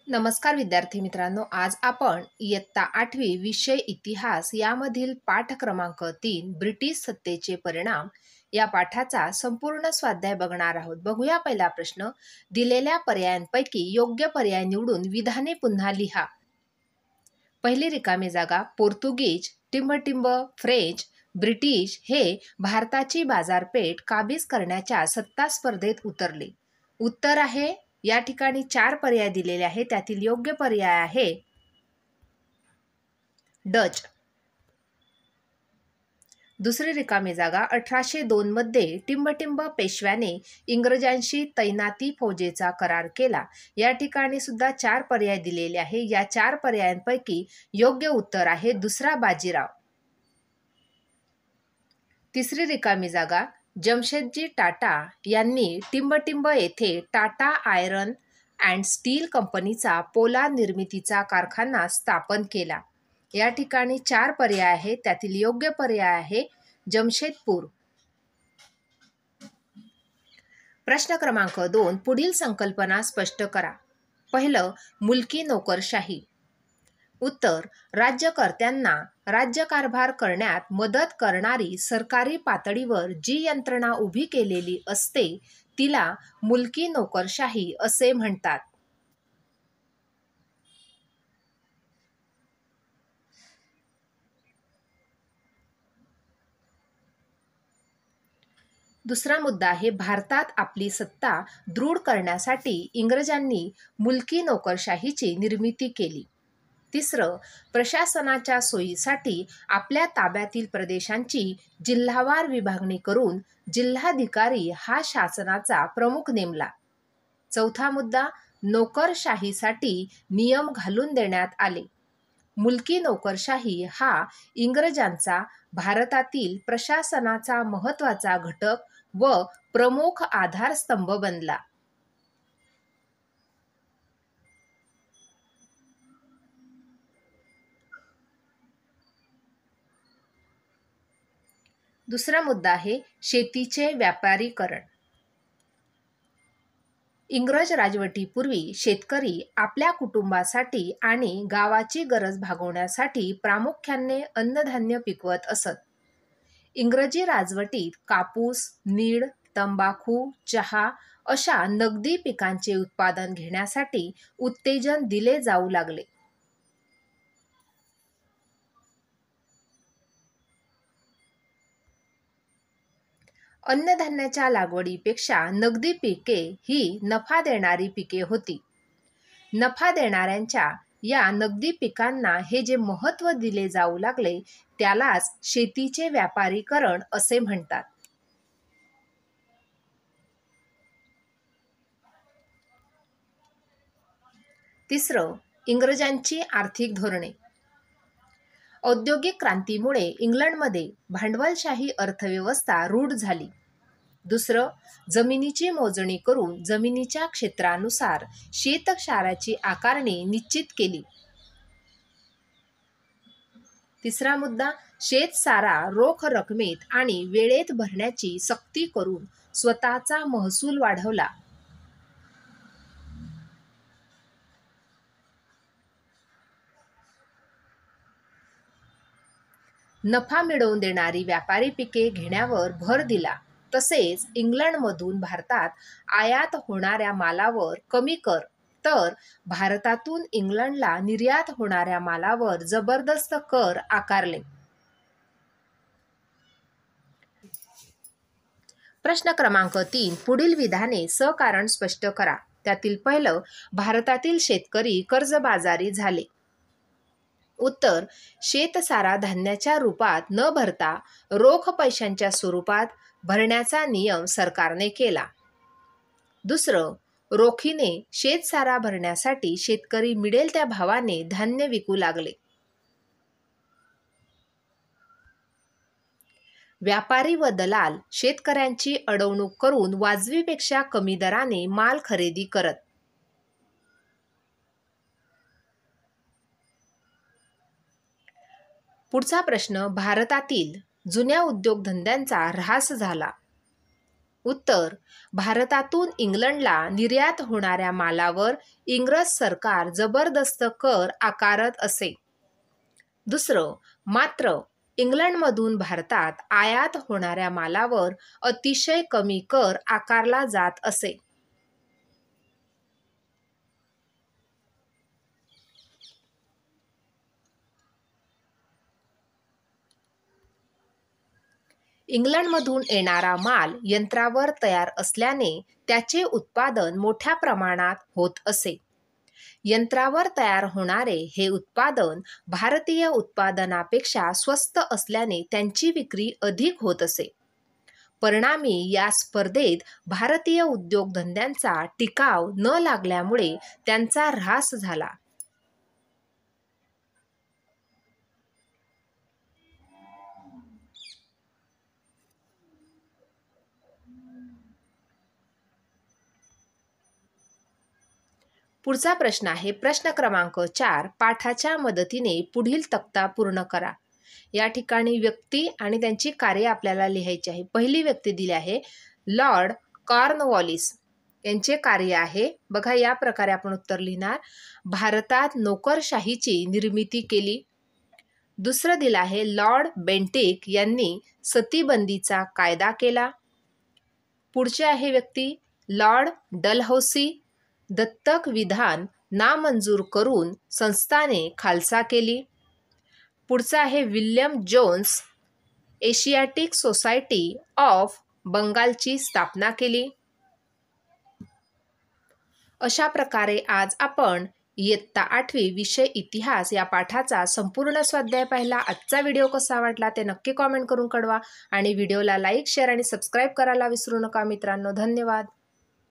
नमस्कार विद्यार्थी मित्रांनो, आज आपण इयत्ता 8वी विषय इतिहास यामधील पाठ क्रमांक 3 ब्रिटिश सत्तेचे परिणाम या पाठाचा संपूर्ण स्वाध्याय बघणार आहोत. बघूया पहिला प्रश्न. दिलेल्या पर्यायांपैकी योग्य पर्याय निवडून विधाने पुन्हा लिहा. पहिली रिकामी जागा. पोर्तुगीज, टिंबटिंब, फ्रेंच, ब्रिटिश हे भारताची बाजारपेठ काबीज करण्याच्या सत्ता स्पर्धेत उतरले. उत्तर आहे, या ठिकाणी 4 पर्याय दिलेले आहेत, त्यातील योग्य पर्याय आहे डच. दुसरी रिकामी जागा. 1802 मध्ये टिंबटिंब पेशव्याने इंग्रजांशी तैनाती फौजेचा करार केला. या ठिकाणी सुद्धा 4 पर्याय दिलेले आहे. या 4 पर्यायांपैकी योग्य उत्तर आहे दुसरा बाजीराव. तिसरी रिकामी जागा. जमशेदजी टाटा यांनी टिंबटिंब येथे टाटा आयर्न अँड स्टील कंपनीचा पोलाद निर्मितीचा कारखाना स्थापन केला. या ठिकाणी 4 पर्याय आहेत, त्यातील योग्य पर्याय आहे जमशेदपूर. प्रश्न क्रमांक 2. पुढील संकल्पना स्पष्ट करा. पहिलं, मुलकी नोकरशाही. उत्तर, राज्यकर्त्यांना राज्यकारभार करण्यात मदत करणारी सरकारी पातळीवर जी यंत्रणा उभी केलेली असते तिला मुलकी नोकरशाही असे म्हणतात. दुसरा मुद्दा आहे, भारतात आपली सत्ता दृढ करण्यासाठी इंग्रजांनी मुलकी नोकरशाहीची निर्मिती केली. तिसरं, प्रशासनाच्या सोयीसाठी आपल्या ताब्यातील प्रदेशांची जिल्हावार विभागणी करून जिल्हाधिकारी हा शासनाचा प्रमुख नेमला. चौथा मुद्दा, नोकरशाहीसाठी नियम घालून देण्यात आले. मुलकी नोकरशाही हा इंग्रजांचा भारतातील प्रशासनाचा महत्त्वाचा घटक व प्रमुख आधारस्तंभ बनला. दुसरा मुद्दा आहे शेतीचे व्यापारीकरण. इंग्रज राजवटीपूर्वी शेतकरी आपल्या कुटुंबासाठी आणि गावाची गरज भागवण्यासाठी प्रामुख्याने अन्नधान्य पिकवत असत. इंग्रजी राजवटीत कापूस, नीळ, तंबाखू, चहा अशा नगदी पिकांचे उत्पादन घेण्यासाठी उत्तेजन दिले जाऊ लागले. अन्नधान्याच्या लागवडीपेक्षा नगदी पिके ही नफा देणारी पिके होती. नफा देणाऱ्यांच्या या नगदी पिकांना हे जे महत्त्व दिले जाऊ लागले त्यालाच शेतीचे व्यापारीकरण असे म्हणतात. तिसरं, इंग्रजांची आर्थिक धोरणे. औद्योगिक क्रांतीमुळे इंग्लंडमध्ये भांडवलशाही अर्थव्यवस्था रूढ झाली. दुसरं, जमिनीची मोजणी करून जमिनीच्या क्षेत्रानुसार शेतक्षेत्राची आकारणी निश्चित केली. तिसरा मुद्दा, शेतसारा रोख रकमेत आणि वेळेत भरण्याची सक्ती करून स्वतःचा महसूल वाढवला. नफा मिळवून देणारी व्यापारी पिके घेण्यावर भर दिला. तसेच इंग्लंडमधून भारतात आयात होणाऱ्या मालावर कमी कर तर भारतातून इंग्लंडला निर्यात होणाऱ्या मालावर जबरदस्त कर आकारले. प्रश्न क्रमांक 3. पुढील विधाने सकारण स्पष्ट करा. त्यातील पहिलं, भारतातील शेतकरी कर्जबाजारी झाले. उत्तर, शेतसारा धान्याच्या रूपात न भरता रोख पैशांच्या स्वरूपात भरण्याचा नियम सरकारने केला. दुसरं, रोखीने शेतसारा भरण्यासाठी शेतकरी मिळेल त्या भावाने धान्य विकू लागले. व्यापारी व दलाल शेतकऱ्यांची अडवणूक करून वाजवीपेक्षा कमी दराने माल खरेदी करत. पुढचा प्रश्न, भारतातील जुन्या उद्योगधंद्यांचा ऱ्हास झाला. उत्तर, भारतातून इंग्लंडला निर्यात होणाऱ्या मालावर इंग्रज सरकार जबरदस्त कर आकारत असे. दुसरं, मात्र इंग्लंडमधून भारतात आयात होणाऱ्या मालावर अतिशय कमी कर आकारला जात असे. इंग्लंडमधून येणारा माल यंत्रावर तयार असल्याने त्याचे उत्पादन मोठ्या प्रमाणात होत असे. यंत्रावर तयार होणारे हे उत्पादन भारतीय उत्पादनापेक्षा स्वस्त असल्याने त्यांची विक्री अधिक होत असे. परिणामी या स्पर्धेत भारतीय उद्योगधंद्यांचा टिकाव न लागल्यामुळे त्यांचा ऱ्हास झाला. पुढचा प्रश्न आहे प्रश्न क्रमांक 4. पाठाच्या मदतीने पुढील तक्ता पूर्ण करा. या ठिकाणी व्यक्ती आणि त्यांची कार्य आपल्याला लिहायची आहे. पहिली व्यक्ती दिली आहे लॉर्ड कॉर्नवॉलिस. यांचे कार्य आहे बघा, या प्रकारे आपण उत्तर लिहिणार. भारतात नोकरशाहीची निर्मिती केली. दुसरं दिलं आहे लॉर्ड बेंटिक यांनी सतीबंदीचा कायदा केला. पुढचे आहे व्यक्ती लॉर्ड डलहौसी. दत्तक विधान नामंजूर करून संस्थाने खालसा केली. पुढचा आहे William Jones. Asiatic Society of बंगालची स्थापना केली. अशा प्रकारे आज आपण इयत्ता 8वी विषय इतिहास या पाठाचा संपूर्ण स्वाध्याय पाहिला. आजचा व्हिडिओ कसा वाटला ते नक्की कॉमेंट करून कळवा आणि व्हिडिओला लाईक, शेअर आणि सबस्क्राईब करायला विसरू नका मित्रांनो. धन्यवाद.